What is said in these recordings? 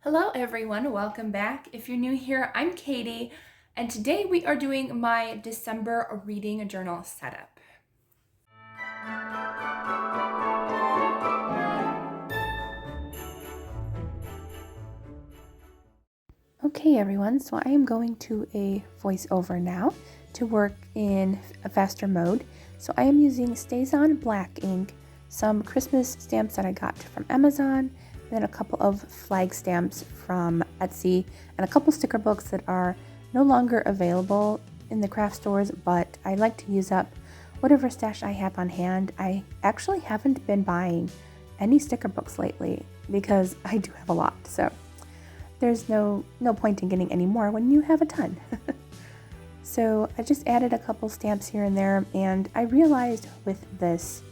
Hello everyone, welcome back. If you're new here, I'm Katie, and today we are doing my December reading journal setup. Okay everyone, so I am going to a voiceover now to work in a faster mode. So I am using Stazon black ink, some Christmas stamps that I got from Amazon, and then a couple of flag stamps from Etsy, and a couple sticker books that are no longer available in the craft stores, but I like to use up whatever stash I have on hand. I actually haven't been buying any sticker books lately because I do have a lot, so there's no point in getting any more when you have a ton. So I just added a couple stamps here and there, and I realized with this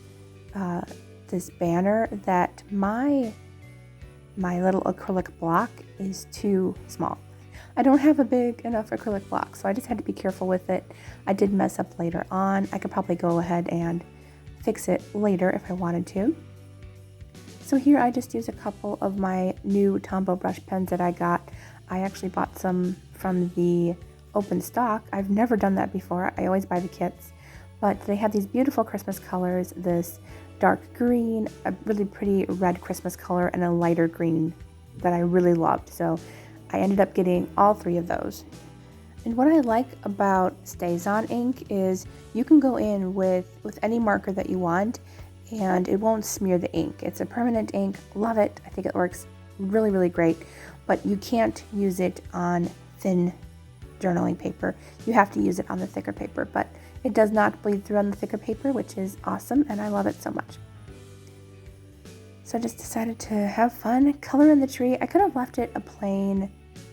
this banner that my little acrylic block is too small. I don't have a big enough acrylic block, so I just had to be careful with it. I did mess up later on. I could probably go ahead and fix it later if I wanted to. So here I just use a couple of my new Tombow brush pens that I got. I actually bought some from the open stock. I've never done that before. I always buy the kits. But they have these beautiful Christmas colors, this dark green, a really pretty red Christmas color, and a lighter green that I really loved. So I ended up getting all three of those. And what I like about Stazon ink is you can go in with any marker that you want, and it won't smear the ink. It's a permanent ink. Love it. I think it works really, really great. But you can't use it on thin journaling paper. You have to use it on the thicker paper, but it does not bleed through on the thicker paper, which is awesome, and I love it so much. So I just decided to have fun, color in the tree. I could have left it a plain,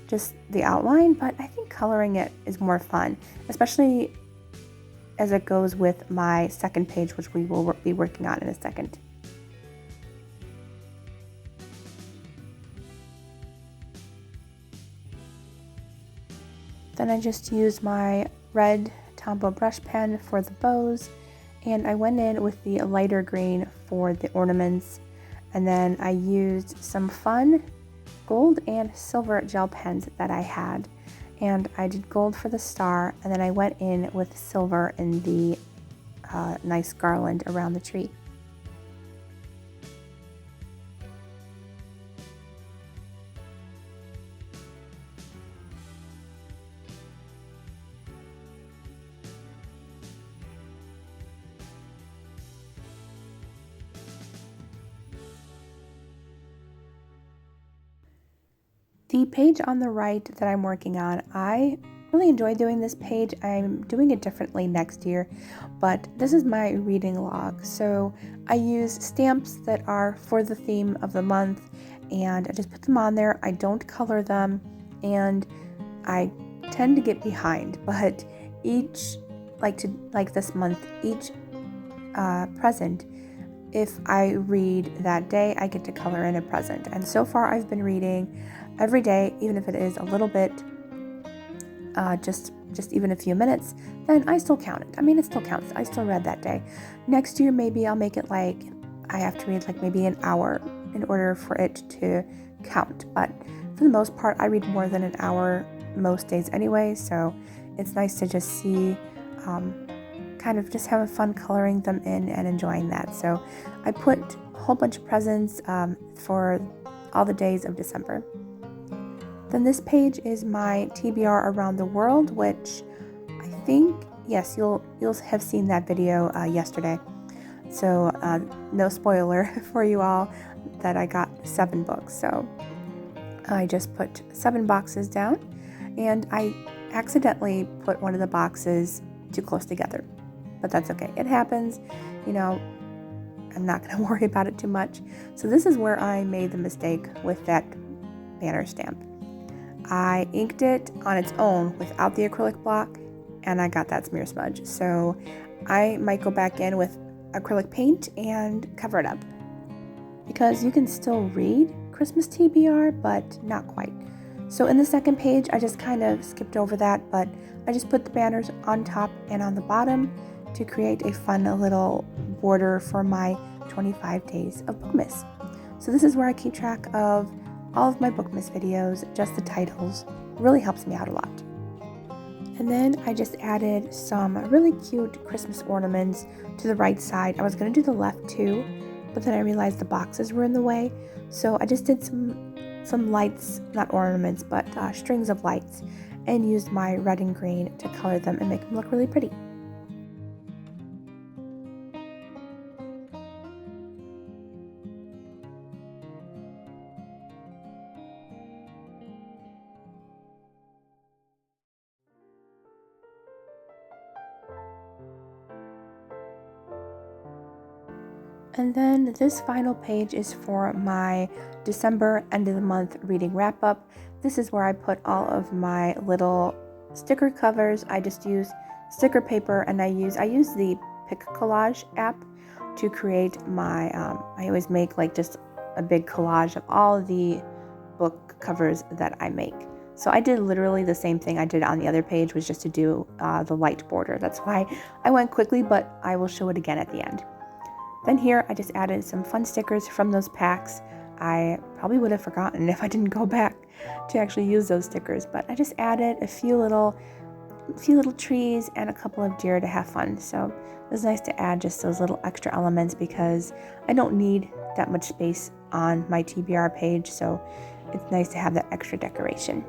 just the outline, but I think coloring it is more fun, especially as it goes with my second page, which we will be working on in a second. Then I just used my red Tombow brush pen for the bows, and I went in with the lighter green for the ornaments, and then I used some fun gold and silver gel pens that I had. And I did gold for the star, and then I went in with silver in the nice garland around the tree. The page on the right that I'm working on, I really enjoy doing this page. I'm doing it differently next year, but this is my reading log. So I use stamps that are for the theme of the month, and I just put them on there. I don't color them, and I tend to get behind, but like this month, each present, if I read that day, I get to color in a present. And so far I've been reading every day, even if it is a little bit, just even a few minutes, then I still count it. I mean, it still counts. I still read that day. Next year, maybe I'll make it like I have to read like maybe an hour in order for it to count. But for the most part, I read more than an hour most days anyway, so it's nice to just see, kind of just having fun coloring them in and enjoying that. So I put a whole bunch of presents for all the days of December. Then this page is my TBR around the world, which I think, yes, you'll have seen that video yesterday. So no spoiler for you all that I got 7 books. So I just put 7 boxes down, and I accidentally put one of the boxes too close together. But that's okay. It happens, you know, I'm not going to worry about it too much. So this is where I made the mistake with that banner stamp. I inked it on its own without the acrylic block, and I got that smear smudge. So I might go back in with acrylic paint and cover it up, because you can still read Christmas TBR, but not quite. So in the second page, I just kind of skipped over that, but I just put the banners on top and on the bottom to create a fun little border for my 25 days of Bookmas. So this is where I keep track of all of my Bookmas videos, just the titles. It really helps me out a lot. And then I just added some really cute Christmas ornaments to the right side. I was going to do the left too, but then I realized the boxes were in the way. So I just did some lights, not ornaments, but strings of lights, and used my red and green to color them and make them look really pretty. And then this final page is for my December end of the month reading wrap up. This is where I put all of my little sticker covers. I just use sticker paper, and I use the Pic Collage app to create my, I always make like just a big collage of all the book covers that I make. So I did literally the same thing I did on the other page, was just to do the light border. That's why I went quickly, but I will show it again at the end. Then here I just added some fun stickers from those packs. I probably would have forgotten if I didn't go back to actually use those stickers, but I just added a few little trees and a couple of deer to have fun. So it was nice to add just those little extra elements because I don't need that much space on my TBR page, so it's nice to have that extra decoration.